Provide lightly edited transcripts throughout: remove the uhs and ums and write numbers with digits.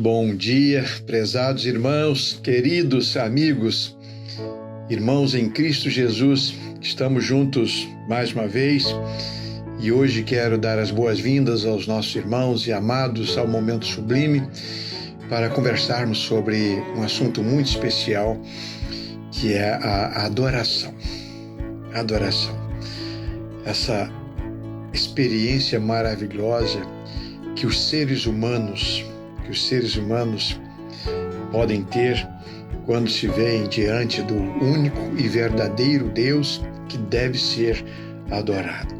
Bom dia, prezados irmãos, queridos amigos, irmãos em Cristo Jesus. Estamos juntos mais uma vez e hoje quero dar as boas-vindas aos nossos irmãos e amados ao Momento Sublime para conversarmos sobre um assunto muito especial, que é a adoração. Adoração. Essa experiência maravilhosa que os seres humanos podem ter quando se veem diante do único e verdadeiro Deus que deve ser adorado.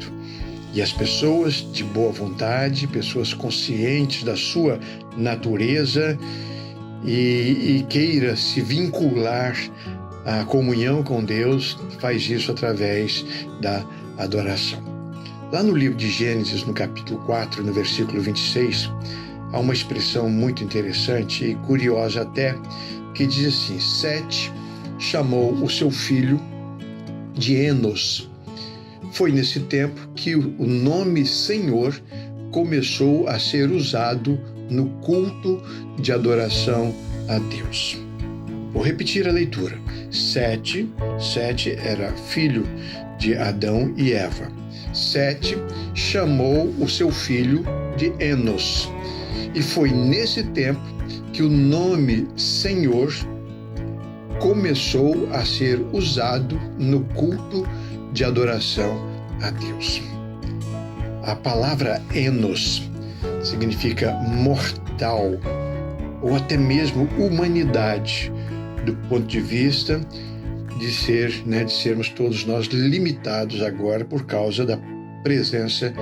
E as pessoas de boa vontade, pessoas conscientes da sua natureza e queira se vincular à comunhão com Deus, faz isso através da adoração. Lá no livro de Gênesis, no capítulo 4, no versículo 26, há uma expressão muito interessante e curiosa até, que diz assim: Sete chamou o seu filho de Enos. Foi nesse tempo que o nome Senhor começou a ser usado no culto de adoração a Deus. Vou repetir a leitura. Sete era filho de Adão e Eva. Sete chamou o seu filho de Enos. E foi nesse tempo que o nome Senhor começou a ser usado no culto de adoração a Deus. A palavra Enos significa mortal, ou até mesmo humanidade, do ponto de vista de sermos todos nós limitados agora por causa da presença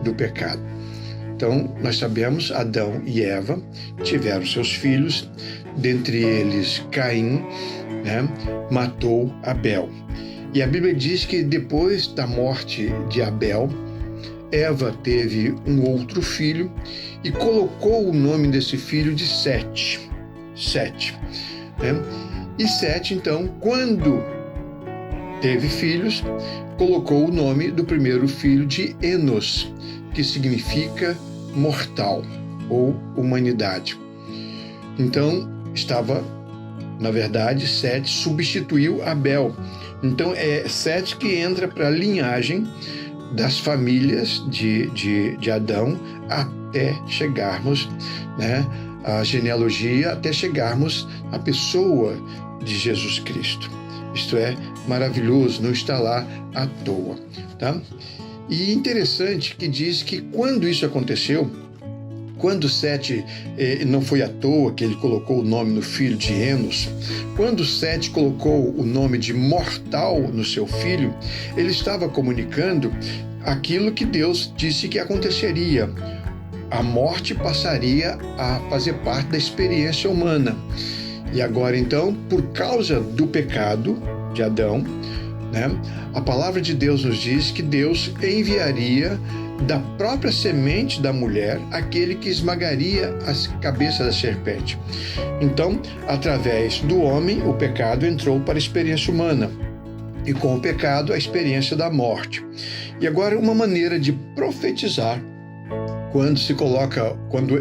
do pecado. Então, nós sabemos, Adão e Eva tiveram seus filhos, dentre eles Caim, matou Abel. E a Bíblia diz que depois da morte de Abel, Eva teve um outro filho e colocou o nome desse filho de Sete. E Sete, então, quando teve filhos, colocou o nome do primeiro filho de Enos, que significa mortal ou humanidade. Então, na verdade, Sete substituiu Abel. Então, é Sete que entra para a linhagem das famílias de Adão até chegarmos, a genealogia, até chegarmos à pessoa de Jesus Cristo. Isto é maravilhoso, não está lá à toa, tá? E interessante que diz que quando isso aconteceu, quando Sete, não foi à toa que ele colocou o nome no filho de Enos, quando Sete colocou o nome de mortal no seu filho, ele estava comunicando aquilo que Deus disse que aconteceria. A morte passaria a fazer parte da experiência humana. E agora, então, por causa do pecado de Adão, a palavra de Deus nos diz que Deus enviaria da própria semente da mulher aquele que esmagaria a cabeça da serpente. Então, através do homem, o pecado entrou para a experiência humana. E com o pecado, a experiência da morte. E agora, uma maneira de profetizar, quando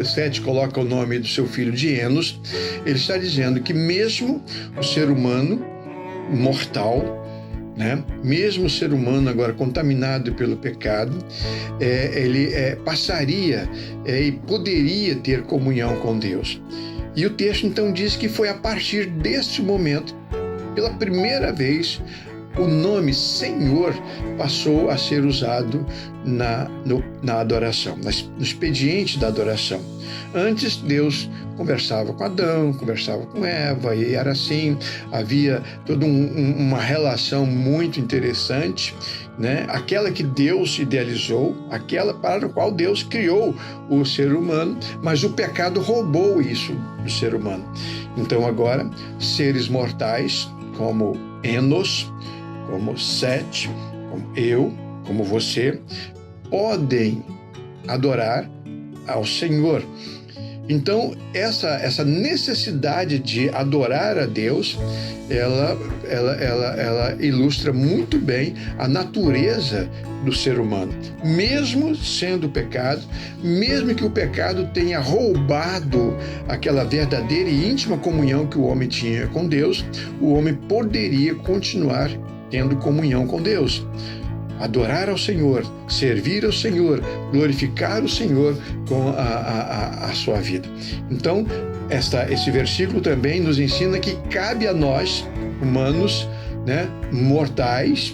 Sete coloca o nome do seu filho de Enos, ele está dizendo que mesmo o ser humano mortal, mesmo o ser humano agora contaminado pelo pecado, ele passaria e poderia ter comunhão com Deus. E o texto então diz que foi a partir deste momento, pela primeira vez, o nome Senhor passou a ser usado na adoração, no expediente da adoração. Antes, Deus conversava com Adão, conversava com Eva, e era assim, havia toda uma relação muito interessante, aquela que Deus idealizou, aquela para a qual Deus criou o ser humano, mas o pecado roubou isso do ser humano. Então agora, seres mortais como Enos, como Sete, como eu, como você, podem adorar ao Senhor. Então, essa necessidade de adorar a Deus, ela ilustra muito bem a natureza do ser humano. Mesmo sendo pecado, mesmo que o pecado tenha roubado aquela verdadeira e íntima comunhão que o homem tinha com Deus, o homem poderia continuar tendo comunhão com Deus. Adorar ao Senhor, servir ao Senhor, glorificar o Senhor com a sua vida. Então, esse versículo também nos ensina que cabe a nós, humanos, mortais,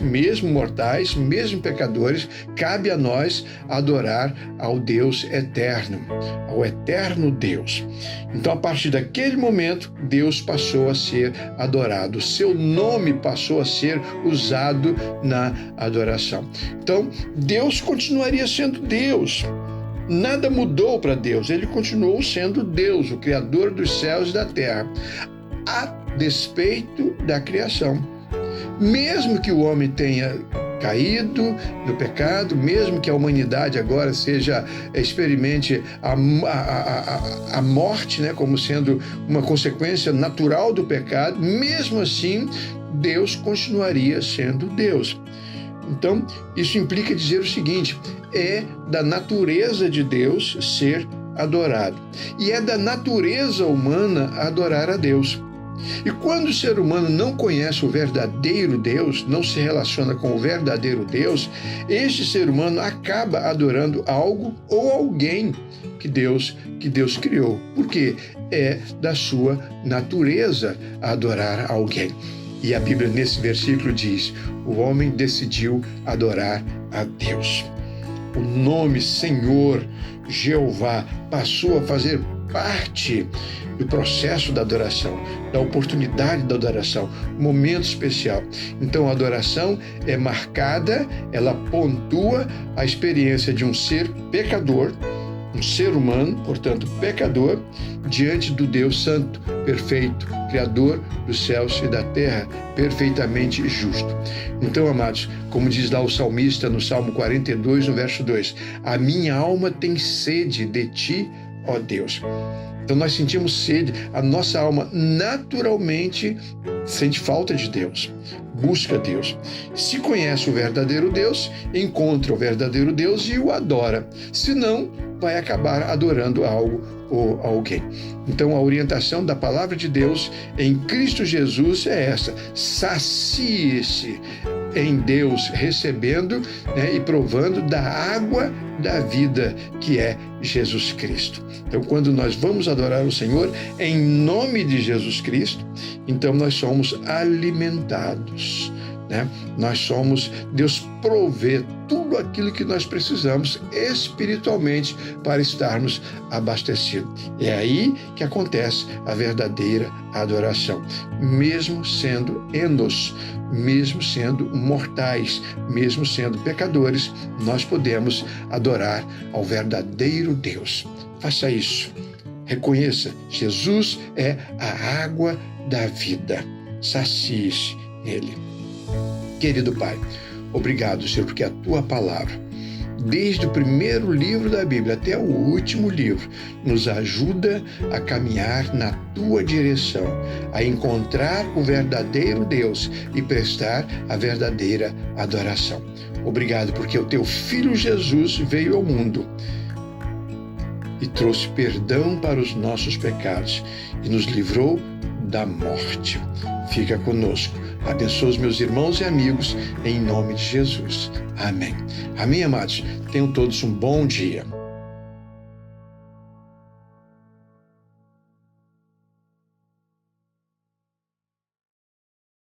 mesmo pecadores, cabe a nós adorar ao Deus eterno, ao eterno Deus. Então, a partir daquele momento, Deus passou a ser adorado, seu nome passou a ser usado na adoração. Então, Deus continuaria sendo Deus. Nada mudou para Deus, ele continuou sendo Deus, o Criador dos céus e da terra, a despeito da criação. Mesmo que o homem tenha caído no pecado, mesmo que a humanidade agora experimente a morte, como sendo uma consequência natural do pecado, mesmo assim, Deus continuaria sendo Deus. Então, isso implica dizer o seguinte: é da natureza de Deus ser adorado. E é da natureza humana adorar a Deus. E quando o ser humano não conhece o verdadeiro Deus, não se relaciona com o verdadeiro Deus, este ser humano acaba adorando algo ou alguém que Deus criou. Porque é da sua natureza adorar alguém. E a Bíblia, nesse versículo, diz: o homem decidiu adorar a Deus. O nome Senhor, Jeová, passou a fazer parte do processo da adoração, da oportunidade da adoração, momento especial. Então, a adoração é marcada, ela pontua a experiência de um ser pecador, um ser humano, portanto, pecador, diante do Deus Santo, perfeito, Criador dos céus e da terra, perfeitamente justo. Então, amados, como diz lá o salmista no Salmo 42, no verso 2, a minha alma tem sede de ti, ó Deus. Então nós sentimos sede, a nossa alma naturalmente sente falta de Deus, busca Deus. Se conhece o verdadeiro Deus, encontra o verdadeiro Deus e o adora. Se não, vai acabar adorando algo ou alguém. Então a orientação da palavra de Deus em Cristo Jesus é essa: sacie-se em Deus, recebendo e provando da água da vida, que é Jesus Cristo. Então, quando nós vamos adorar o Senhor em nome de Jesus Cristo, então nós somos alimentados. Deus provê tudo aquilo que nós precisamos espiritualmente para estarmos abastecidos. É aí que acontece a verdadeira adoração. Mesmo sendo enos, mesmo sendo mortais, mesmo sendo pecadores, nós podemos adorar ao verdadeiro Deus. Faça isso. Reconheça, Jesus é a água da vida. Sacie-se nele. Querido Pai, obrigado, Senhor, porque a Tua palavra, desde o primeiro livro da Bíblia até o último livro, nos ajuda a caminhar na Tua direção, a encontrar o verdadeiro Deus e prestar a verdadeira adoração. Obrigado, porque o Teu Filho Jesus veio ao mundo e trouxe perdão para os nossos pecados e nos livrou da morte. Fica conosco. Abençoa os meus irmãos e amigos, em nome de Jesus. Amém. Amém, amados. Tenham todos um bom dia.